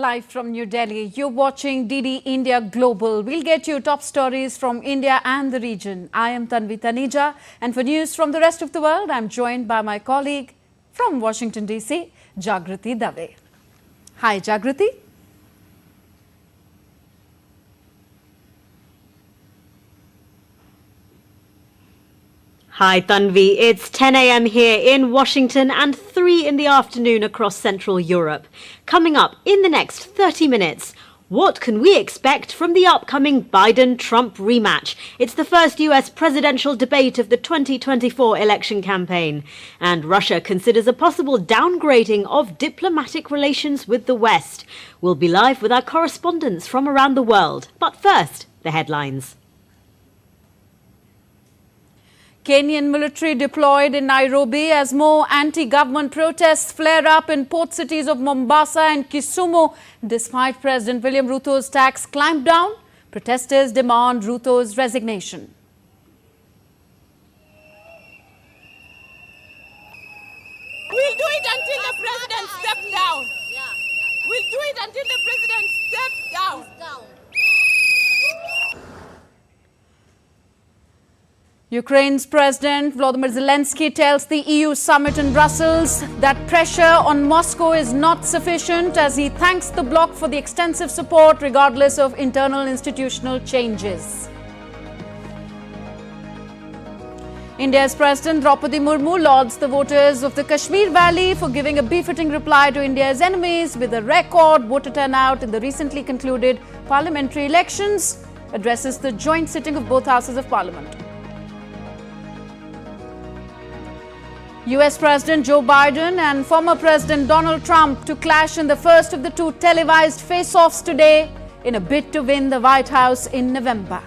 live from New Delhi. You're watching DD India Global. We'll get you top stories from India and the region. I am Tanvi Taneja, and for news from the rest of the world, I'm joined by my colleague from Washington, D.C., Jagriti Dave. Hi, Jagriti. Hi Tanvi, it's 10 a.m. here in Washington and 3 in the afternoon across Central Europe. Coming up in the next 30 minutes, what can we expect from the upcoming Biden-Trump rematch? It's the first US presidential debate of the 2024 election campaign. And Russia considers a possible downgrading of diplomatic relations with the West. We'll be live with our correspondents from around the world. But first, the headlines. Kenyan military deployed in Nairobi as more anti-government protests flare up in port cities of Mombasa and Kisumu. Despite President William Ruto's tax clampdown, protesters demand Ruto's resignation. We'll do it until the president steps down. We'll do it until the president steps down. Ukraine's President Volodymyr Zelensky tells the EU summit in Brussels that pressure on Moscow is not sufficient as he thanks the bloc for the extensive support regardless of internal institutional changes. India's President Draupadi Murmu lauds the voters of the Kashmir Valley for giving a befitting reply to India's enemies with a record voter turnout in the recently concluded parliamentary elections, addresses the joint sitting of both houses of parliament. US President Joe Biden and former President Donald Trump to clash in the first of the two televised face-offs today in a bid to win the White House in November.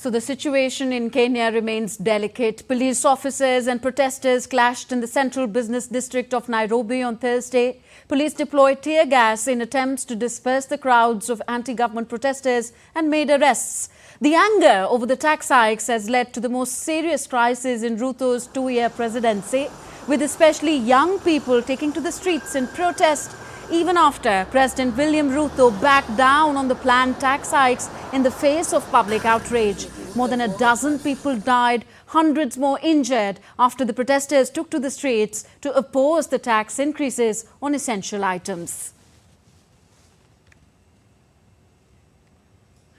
So the situation in Kenya remains delicate. Police officers and protesters clashed in the central business district of Nairobi on Thursday. Police deployed tear gas in attempts to disperse the crowds of anti-government protesters and made arrests. The anger over the tax hikes has led to the most serious crisis in Ruto's 2-year presidency, with especially young people taking to the streets in protest even after President William Ruto backed down on the planned tax hikes in the face of public outrage. More than a dozen people died, hundreds more injured after the protesters took to the streets to oppose the tax increases on essential items.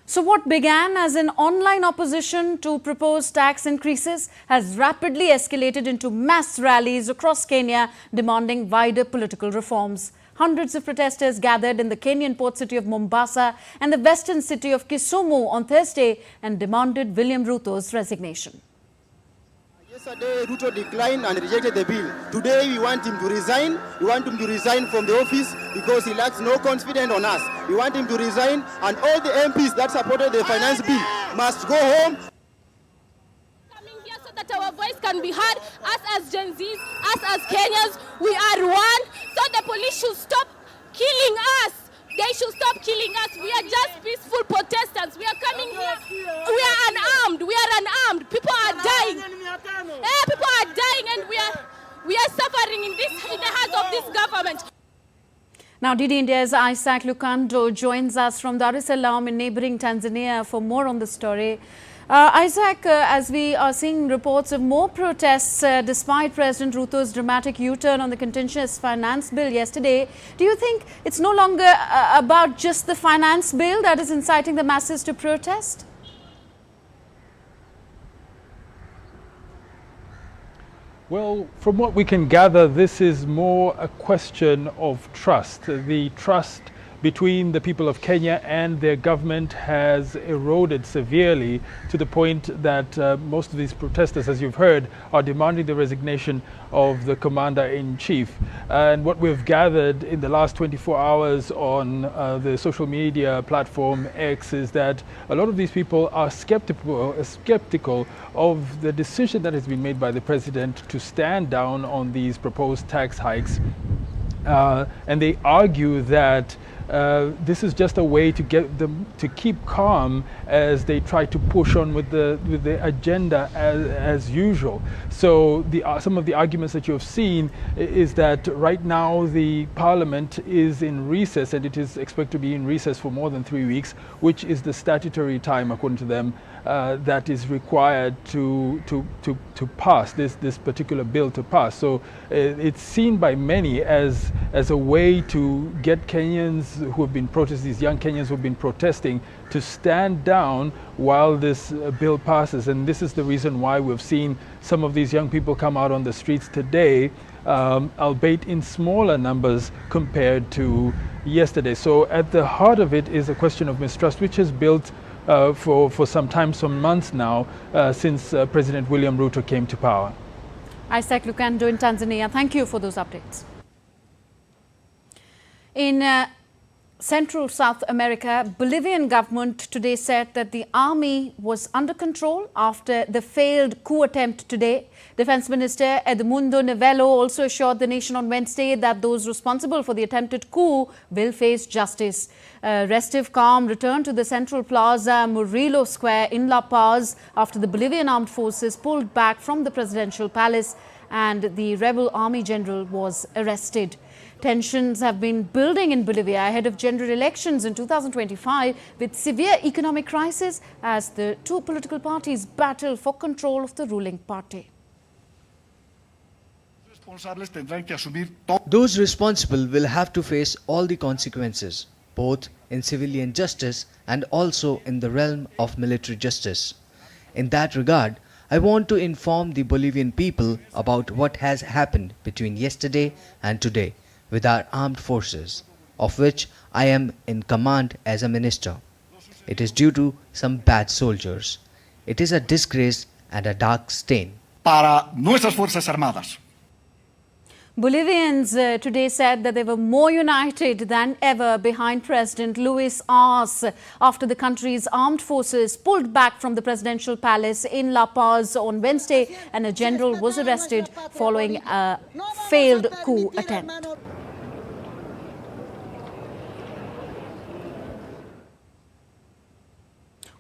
So what began as an online opposition to proposed tax increases has rapidly escalated into mass rallies across Kenya demanding wider political reforms. Hundreds of protesters gathered in the Kenyan port city of Mombasa and the western city of Kisumu on Thursday and demanded William Ruto's resignation. Yesterday, Ruto declined and rejected the bill. Today, we want him to resign. We want him to resign from the office because he lacks no confidence on us. We want him to resign, and all the MPs that supported the finance bill must go home. So that our voice can be heard, us as Gen Zs, us as Kenyans, we are one. So the police should stop killing us. They should stop killing us. We are just peaceful protesters. We are coming here. We are unarmed. We are unarmed. People are dying. People are dying, and we are suffering in the hands of this government. Now, DD India's Isaac Lukando joins us from Dar es Salaam in neighboring Tanzania for more on the story. Isaac, as we are seeing reports of more protests despite President Ruto's dramatic U-turn on the contentious finance bill yesterday, do you think it's no longer about just the finance bill that is inciting the masses to protest? Well, from what we can gather, this is more a question of trust. The trust between the people of Kenya and their government has eroded severely, to the point that most of these protesters, as you've heard, are demanding the resignation of the commander-in-chief. And what we've gathered in the last 24 hours on the social media platform X is that a lot of these people are skeptical of the decision that has been made by the president to stand down on these proposed tax hikes. And they argue that this is just a way to get them to keep calm as they try to push on with the agenda as usual. So some of the arguments that you have seen is that right now the parliament is in recess, and it is expected to be in recess for more than 3 weeks, which is the statutory time, according to them, that is required to pass this particular bill to pass. So it's seen by many as a way to get Kenyans who have been protesting, these young Kenyans who have been protesting, to stand down while this bill passes. And this is the reason why we've seen some of these young people come out on the streets today, albeit in smaller numbers compared to yesterday. So at the heart of it is a question of mistrust, which has built for some time, some months now, since President William Ruto came to power. Isaac Lukando in Tanzania, thank you for those updates. In Central South America, Bolivian government today said that the army was under control after the failed coup attempt today. Defense Minister Edmundo Novello also assured the nation on Wednesday that those responsible for the attempted coup will face justice. Restive calm returned to the central plaza Murillo Square in La Paz after the Bolivian armed forces pulled back from the presidential palace and the rebel army general was arrested. Tensions have been building in Bolivia ahead of general elections in 2025, with severe economic crisis as the two political parties battle for control of the ruling party. Those responsible will have to face all the consequences, both in civilian justice and also in the realm of military justice. In that regard, I want to inform the Bolivian people about what has happened between yesterday and today with our armed forces, of which I am in command as a minister. It is due to some bad soldiers. It is a disgrace and a dark stain. Para nuestras Fuerzas Armadas. Bolivians today said that they were more united than ever behind President Luis Arce after the country's armed forces pulled back from the presidential palace in La Paz on Wednesday and a general was arrested following a failed coup attempt.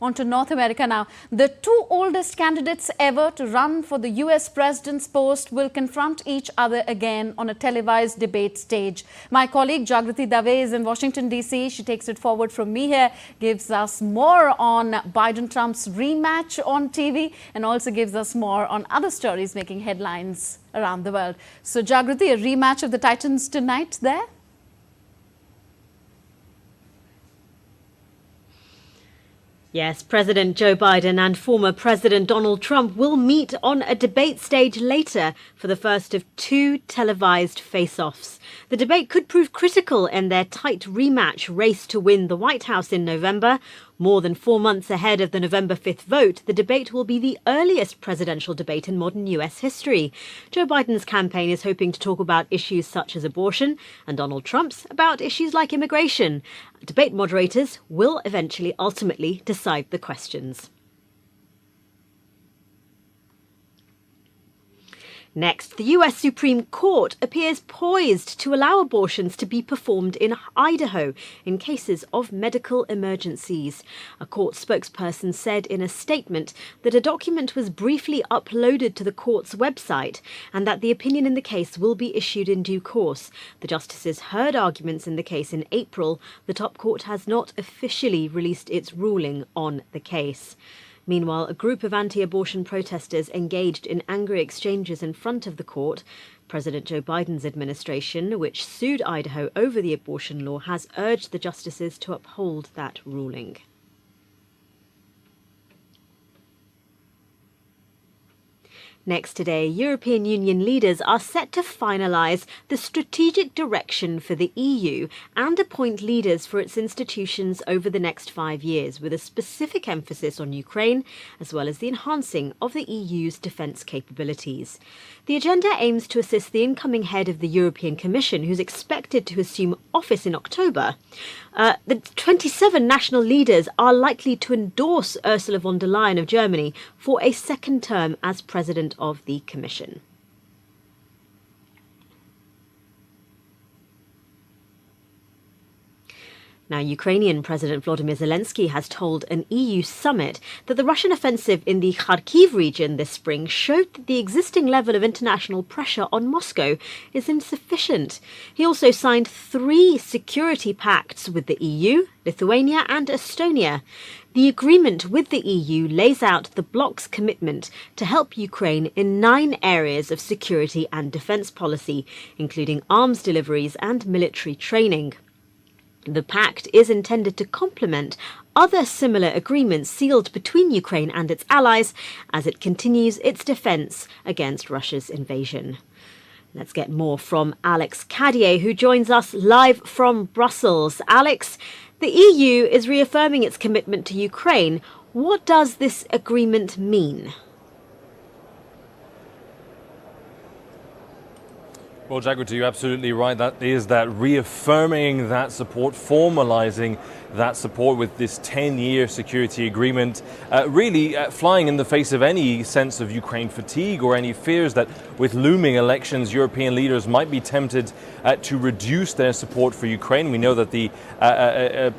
On to North America now. The two oldest candidates ever to run for the US president's post will confront each other again on a televised debate stage. My colleague Jagriti Dave is in Washington, D.C. She takes it forward from me here, gives us more on Biden-Trump's rematch on TV and also gives us more on other stories making headlines around the world. So Jagriti, a rematch of the Titans tonight there? Yes, President Joe Biden and former President Donald Trump will meet on a debate stage later for the first of two televised face-offs. The debate could prove critical in their tight rematch race to win the White House in November. More than 4 months ahead of the November 5th vote, the debate will be the earliest presidential debate in modern US history. Joe Biden's campaign is hoping to talk about issues such as abortion, and Donald Trump's about issues like immigration. Debate moderators will ultimately decide the questions. Next, the US Supreme Court appears poised to allow abortions to be performed in Idaho in cases of medical emergencies. A court spokesperson said in a statement that a document was briefly uploaded to the court's website and that the opinion in the case will be issued in due course. The justices heard arguments in the case in April. The top court has not officially released its ruling on the case. Meanwhile, a group of anti-abortion protesters engaged in angry exchanges in front of the court. President Joe Biden's administration, which sued Idaho over the abortion law, has urged the justices to uphold that ruling. Next today, European Union leaders are set to finalise the strategic direction for the EU and appoint leaders for its institutions over the next 5 years, with a specific emphasis on Ukraine, as well as the enhancing of the EU's defence capabilities. The agenda aims to assist the incoming head of the European Commission, who's expected to assume office in October. The 27 national leaders are likely to endorse Ursula von der Leyen of Germany for a second term as president of the Commission. Now, Ukrainian President Volodymyr Zelensky has told an EU summit that the Russian offensive in the Kharkiv region this spring showed that the existing level of international pressure on Moscow is insufficient. He also signed 3 security pacts with the EU, Lithuania and Estonia. The agreement with the EU lays out the bloc's commitment to help Ukraine in 9 areas of security and defence policy, including arms deliveries and military training. The pact is intended to complement other similar agreements sealed between Ukraine and its allies as it continues its defence against Russia's invasion. Let's get more from Alex Cadier, who joins us live from Brussels. Alex, the EU is reaffirming its commitment to Ukraine. What does this agreement mean? Well, Jagriti, you're absolutely right. That is that reaffirming that support, formalising that support with this 10-year security agreement, really flying in the face of any sense of Ukraine fatigue or any fears that with looming elections, European leaders might be tempted to reduce their support for Ukraine. We know that the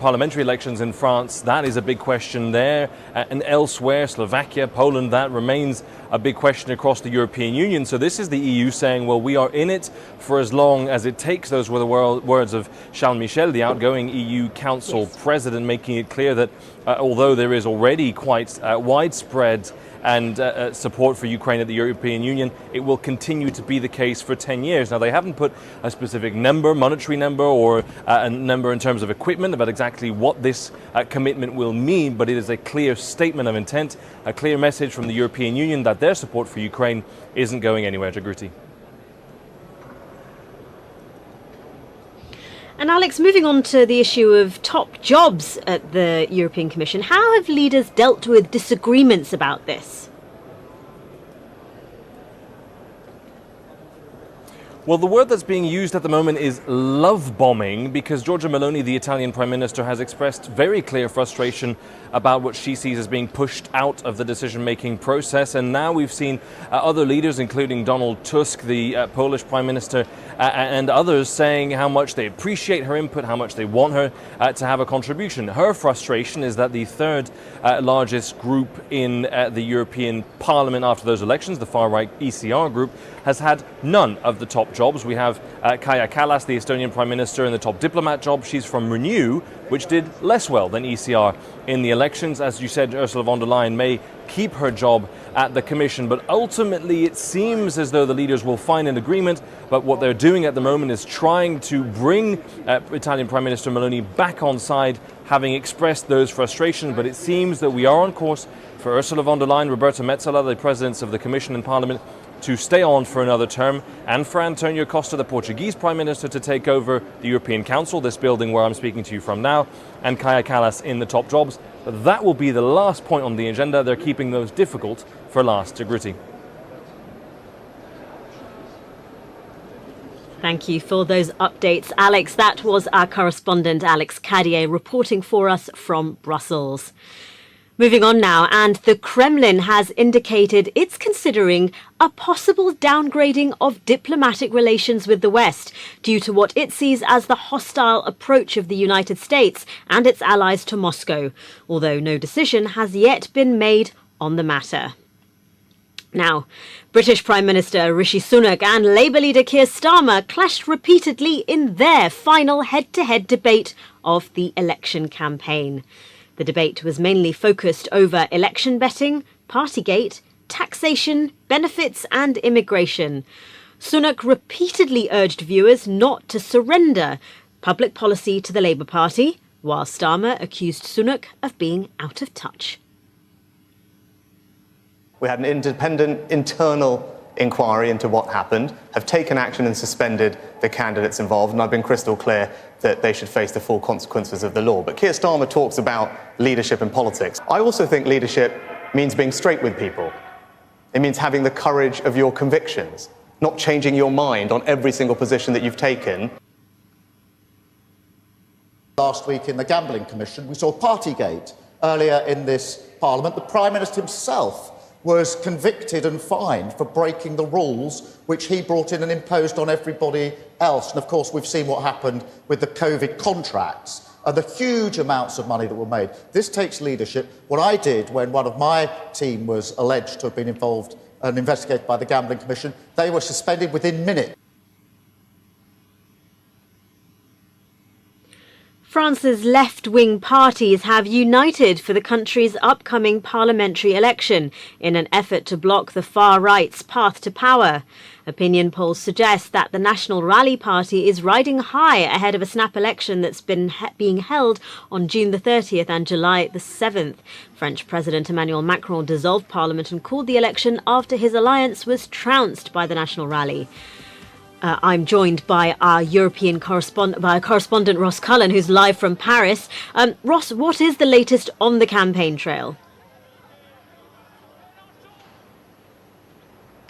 parliamentary elections in France, that is a big question there, and elsewhere, Slovakia, Poland, that remains a big question across the European Union. So this is the EU saying, well, we are in it for as long as it takes. Those were the words of Charles Michel, the outgoing EU Council President, making it clear that although there is already quite widespread and support for Ukraine at the European Union, it will continue to be the case for 10 years. Now, they haven't put a specific number, monetary number, or a number in terms of equipment about exactly what this commitment will mean, but it is a clear statement of intent, a clear message from the European Union that their support for Ukraine isn't going anywhere. Jagruti. And Alex, moving on to the issue of top jobs at the European Commission, how have leaders dealt with disagreements about this? Well, the word that's being used at the moment is love bombing, because Giorgia Meloni, the Italian Prime Minister, has expressed very clear frustration about what she sees as being pushed out of the decision-making process. And now we've seen other leaders, including Donald Tusk, the Polish Prime Minister, and others saying how much they appreciate her input, how much they want her to have a contribution. Her frustration is that the third largest group in the European Parliament after those elections, the far-right ECR group, has had none of the top jobs. We have Kaja Kallas, the Estonian Prime Minister, in the top diplomat job. She's from Renew, which did less well than ECR in the elections. As you said, Ursula von der Leyen may keep her job at the Commission, but ultimately it seems as though the leaders will find an agreement. But what they're doing at the moment is trying to bring Italian Prime Minister Meloni back on side, having expressed those frustrations. But it seems that we are on course for Ursula von der Leyen, Roberta Metsola, the presidents of the Commission and Parliament, to stay on for another term, and for Antonio Costa, the Portuguese Prime Minister, to take over the European Council, this building where I'm speaking to you from now, and Kaja Kallas in the top jobs. But that will be the last point on the agenda. They're keeping those difficult for last. Jagruti. Thank you for those updates, Alex. That was our correspondent, Alex Cadier, reporting for us from Brussels. Moving on now, and the Kremlin has indicated it's considering a possible downgrading of diplomatic relations with the West due to what it sees as the hostile approach of the United States and its allies to Moscow, although no decision has yet been made on the matter. Now, British Prime Minister Rishi Sunak and Labour leader Keir Starmer clashed repeatedly in their final head-to-head debate of the election campaign. The debate was mainly focused over election betting, Partygate, taxation, benefits and immigration. Sunak repeatedly urged viewers not to surrender public policy to the Labour Party, while Starmer accused Sunak of being out of touch. We had an independent internal inquiry into what happened, have taken action and suspended the candidates involved, and I've been crystal clear that they should face the full consequences of the law. But Keir Starmer talks about leadership in politics. I also think leadership means being straight with people. It means having the courage of your convictions, not changing your mind on every single position that you've taken. Last week in the Gambling Commission, we saw Partygate. Earlier in this Parliament, the Prime Minister himself was convicted and fined for breaking the rules which he brought in and imposed on everybody else. And of course, we've seen what happened with the COVID contracts and the huge amounts of money that were made. This takes leadership. What I did when one of my team was alleged to have been involved and investigated by the Gambling Commission, they were suspended within minutes. France's left-wing parties have united for the country's upcoming parliamentary election in an effort to block the far-right's path to power. Opinion polls suggest that the National Rally Party is riding high ahead of a snap election that's been being held on June the 30th and July the 7th. French President Emmanuel Macron dissolved Parliament and called the election after his alliance was trounced by the National Rally. I'm joined by our European correspondent Ross Cullen, who's live from Paris. Ross, what is the latest on the campaign trail?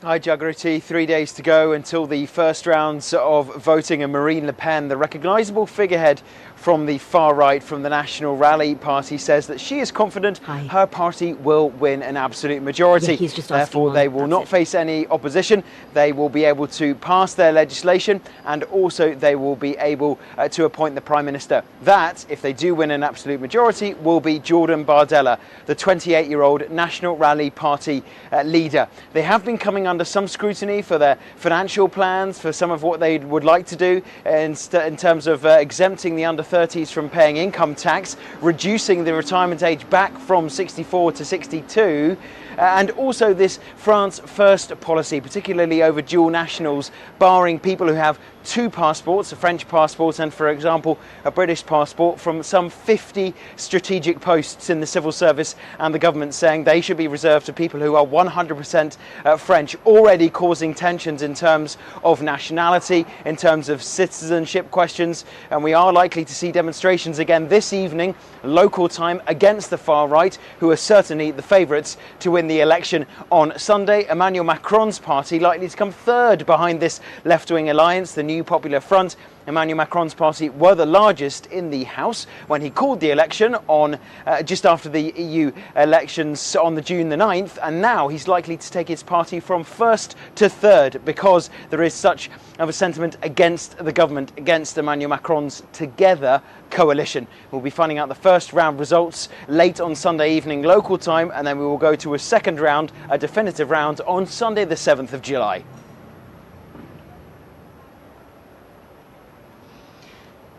Hi, Jagrati. 3 days to go until the first rounds of voting, and Marine Le Pen, the recognisable figurehead from the far right, from the National Rally Party, says that she is confident her party will win an absolute majority. Yeah, therefore, they will not face any opposition. They will be able to pass their legislation, and also they will be able to appoint the Prime Minister. That, if they do win an absolute majority, will be Jordan Bardella, the 28-year-old National Rally Party leader. They have been coming under some scrutiny for their financial plans, for some of what they would like to do in terms of exempting the under-30s from paying income tax, reducing the retirement age back from 64 to 62, and also this France First policy, particularly over dual nationals, barring people who have two passports, a French passport and, for example, a British passport, from some 50 strategic posts in the civil service and the government, saying they should be reserved to people who are 100% French, already causing tensions in terms of nationality, in terms of citizenship questions. And we are likely to see demonstrations again this evening, local time, against the far right, who are certainly the favourites to win the election on Sunday. Emmanuel Macron's party likely to come third behind this left-wing alliance, the New Popular Front. Emmanuel Macron's party were the largest in the House when he called the election on just after the EU elections on the June the 9th, and now he's likely to take his party from first to third because there is such of a sentiment against the government, against Emmanuel Macron's Together coalition. We'll be finding out the first round results late on Sunday evening local time, and then we will go to a second round, a definitive round, on Sunday the 7th of July.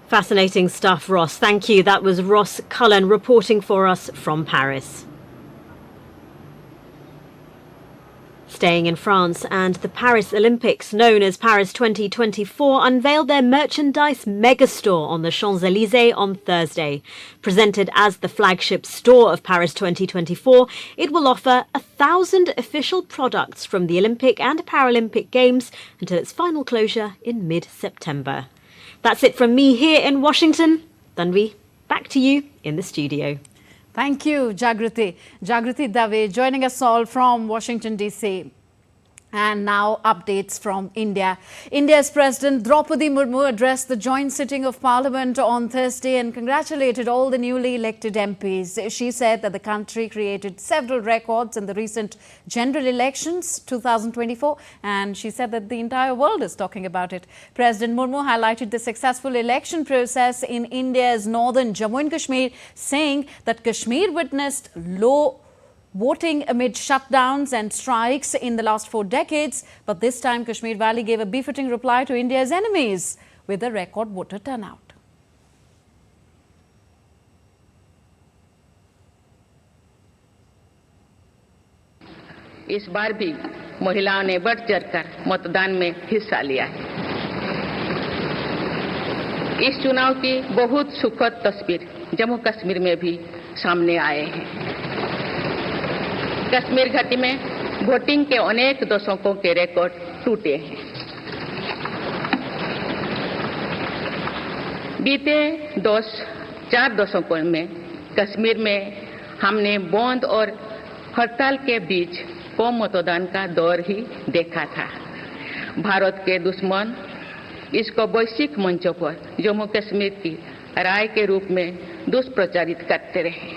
Fascinating stuff, Ross. Thank you. That was Ross Cullen reporting for us from Paris. Staying in France, and the Paris Olympics, known as Paris 2024, unveiled their merchandise megastore on the Champs-Élysées on Thursday. Presented as the flagship store of Paris 2024, it will offer 1,000 official products from the Olympic and Paralympic Games until its final closure in mid-September. That's it from me here in Washington. Tanvi, back to you in the studio. Thank you, Jagrati. Jagrati Dave joining us all from Washington, D.C. And now updates from India. India's President Draupadi Murmu addressed the joint sitting of Parliament on Thursday and congratulated all the newly elected MPs. She said that the country created several records in the recent general elections 2024, and she said that the entire world is talking about it. President Murmu highlighted the successful election process in India's northern Jammu and Kashmir, saying that Kashmir witnessed low voting amid shutdowns and strikes in the last 4 decades. But this time, Kashmir Valley gave a befitting reply to India's enemies with a record voter turnout. इस बार भी महिलाओं ने बढ़ चढ़कर मतदान में हिस्सा लिया है। इस चुनाव की बहुत सुखद तस्वीर जम्मू कश्मीर में भी सामने आए हैं। कश्मीर घाटी में वोटिंग के अनेक दशकों के रिकॉर्ड टूटे हैं। बीते 4 दशकों में कश्मीर में हमने बंद और हड़ताल के बीच कम मतदान का दौर ही देखा था। भारत के दुश्मन इसको वैश्विक मंचों पर जम्मू कश्मीर की राय के रूप में दुष्प्रचारित करते रहे,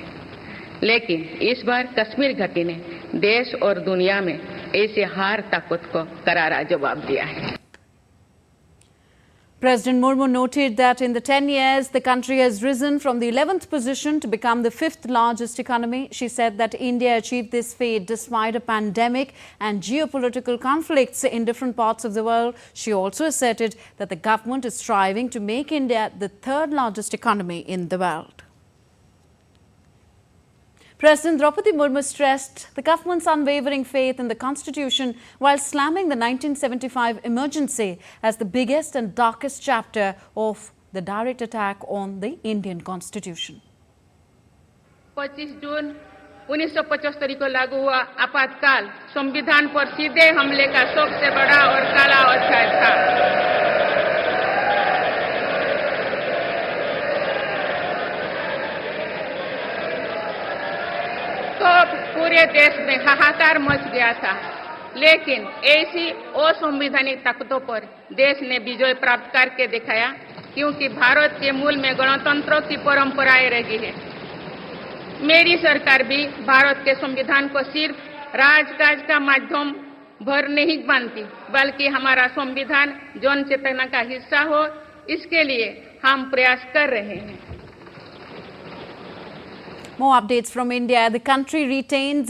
लेकिन इस बार कश्मीर घाटी ने देश और दुनिया में ऐसे हार ताकत को करारा जवाब दिया है। President Murmu noted that in the 10 years, the country has risen from the 11th position to become the 5th largest economy. She said that India achieved this feat despite a pandemic and geopolitical conflicts in different parts of the world. She also asserted that the government is striving to make India the 3rd largest economy in the world. President Draupadi Murmu stressed the government's unwavering faith in the Constitution while slamming the 1975 emergency as the biggest and darkest chapter of the direct attack on the Indian Constitution. 25 जून 1975 को लागू हुआ आपातकाल संविधान पर सीधे हमले का सबसे बड़ा और काला अध्याय था। तो पूरे देश में हाहाकार मच गया था, लेकिन ऐसी असंवैधानिक ताकतों पर देश ने विजय प्राप्त करके दिखाया, क्योंकि भारत के मूल में गणतंत्र की परंपराएं रही है। मेरी सरकार भी भारत के संविधान को सिर्फ राजकाज का माध्यम भर नहीं मानती, बल्कि हमारा संविधान जन चेतना का हिस्सा हो, इसके लिए हम प्रयास कर रहे हैं। More updates from India. The country retained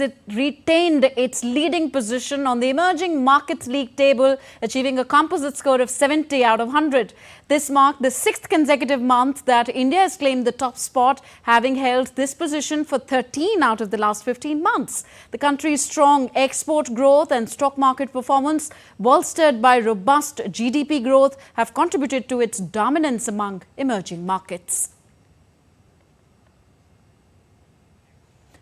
its leading position on the Emerging Markets League table, achieving a composite score of 70 out of 100. This marked the 6th consecutive month that India has claimed the top spot, having held this position for 13 out of the last 15 months. The country's strong export growth and stock market performance, bolstered by robust GDP growth, have contributed to its dominance among emerging markets.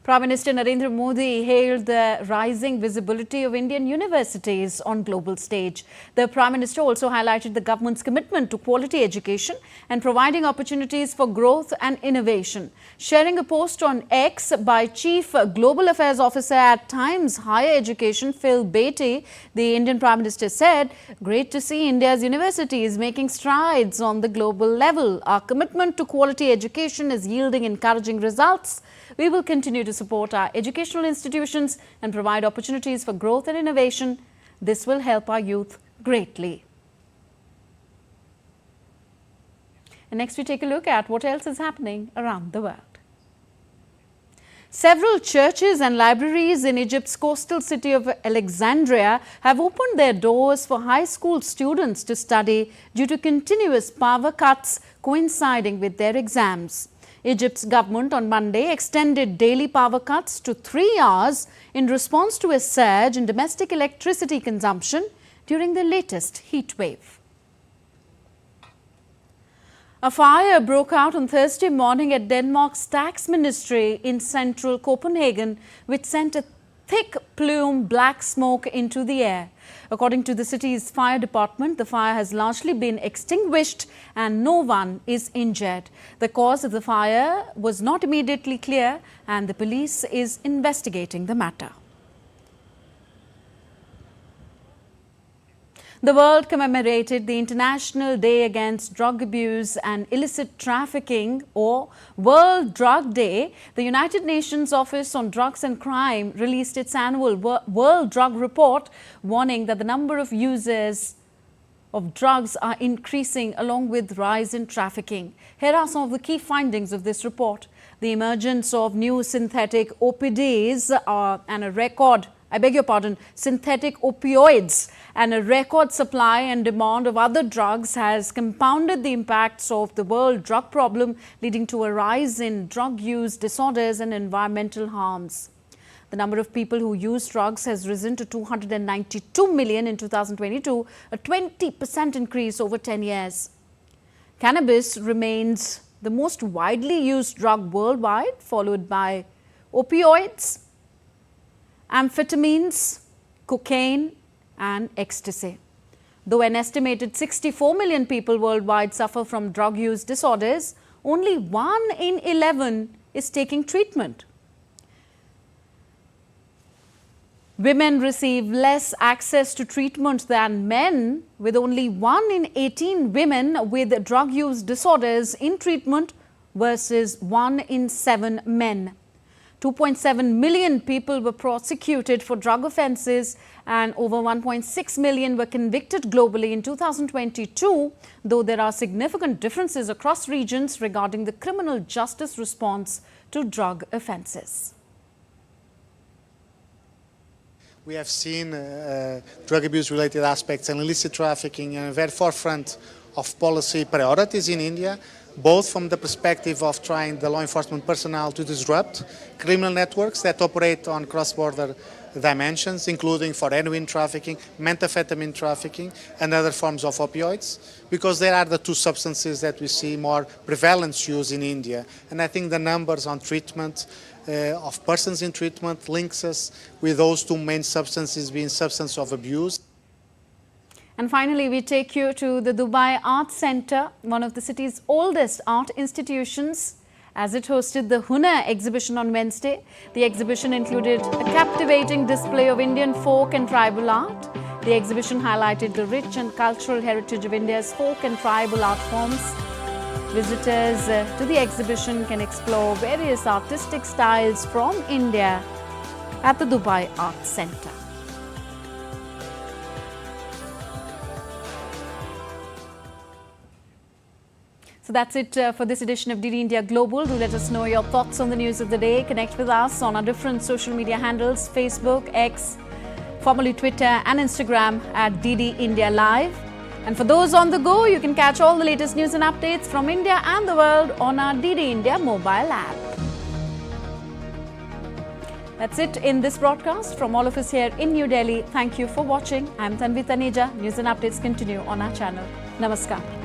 Prime Minister Narendra Modi hailed the rising visibility of Indian universities on global stage. The Prime Minister also highlighted the government's commitment to quality education and providing opportunities for growth and innovation. Sharing a post on X by Chief Global Affairs Officer at Times Higher Education Phil Beatty, the Indian Prime Minister said, "Great to see India's universities making strides on the global level. Our commitment to quality education is yielding encouraging results. We will continue to support our educational institutions and provide opportunities for growth and innovation. This will help our youth greatly." And next we take a look at what else is happening around the world. Several churches and libraries in Egypt's coastal city of Alexandria have opened their doors for high school students to study due to continuous power cuts coinciding with their exams. Egypt's government on Monday extended daily power cuts to 3 hours in response to a surge in domestic electricity consumption during the latest heat wave. A fire broke out on Thursday morning at Denmark's tax ministry in central Copenhagen, which sent a thick plume black smoke into the air. According to the city's fire department, the fire has largely been extinguished and no one is injured. The cause of the fire was not immediately clear and the police is investigating the matter. The world commemorated the International Day Against Drug Abuse and Illicit Trafficking, or World Drug Day. The United Nations Office on Drugs and Crime released its annual World Drug Report, warning that the number of users of drugs are increasing along with rise in trafficking. Here are some of the key findings of this report. The emergence of new synthetic OPDs synthetic opioids and a record supply and demand of other drugs has compounded the impacts of the world drug problem, leading to a rise in drug use disorders and environmental harms. The number of people who use drugs has risen to 292 million in 2022, a 20% increase over 10 years. Cannabis remains the most widely used drug worldwide, followed by opioids, amphetamines, cocaine and ecstasy. Though an estimated 64 million people worldwide suffer from drug use disorders, only 1 in 11 is taking treatment. Women receive less access to treatment than men, with only 1 in 18 women with drug use disorders in treatment versus 1 in 7 men. 2.7 million people were prosecuted for drug offences and over 1.6 million were convicted globally in 2022, though there are significant differences across regions regarding the criminal justice response to drug offences. We have seen drug abuse-related aspects and illicit trafficking at the very forefront of policy priorities in India, both from the perspective of trying the law enforcement personnel to disrupt criminal networks that operate on cross-border dimensions, including for heroin trafficking, methamphetamine trafficking, and other forms of opioids, because they are the two substances that we see more prevalence use in India. And I think the numbers on treatment of persons in treatment links us with those two main substances being substance of abuse. And finally, we take you to the Dubai Art Centre, one of the city's oldest art institutions, as it hosted the Hunar exhibition on Wednesday. The exhibition included a captivating display of Indian folk and tribal art. The exhibition highlighted the rich and cultural heritage of India's folk and tribal art forms. Visitors to the exhibition can explore various artistic styles from India at the Dubai Art Centre. So that's it for this edition of DD India Global. Do let us know your thoughts on the news of the day. Connect with us on our different social media handles, Facebook, X, formerly Twitter and Instagram at DD India Live. And for those on the go, you can catch all the latest news and updates from India and the world on our DD India mobile app. That's it in this broadcast. From all of us here in New Delhi, thank you for watching. I'm Tanvi Taneja. News and updates continue on our channel. Namaskar.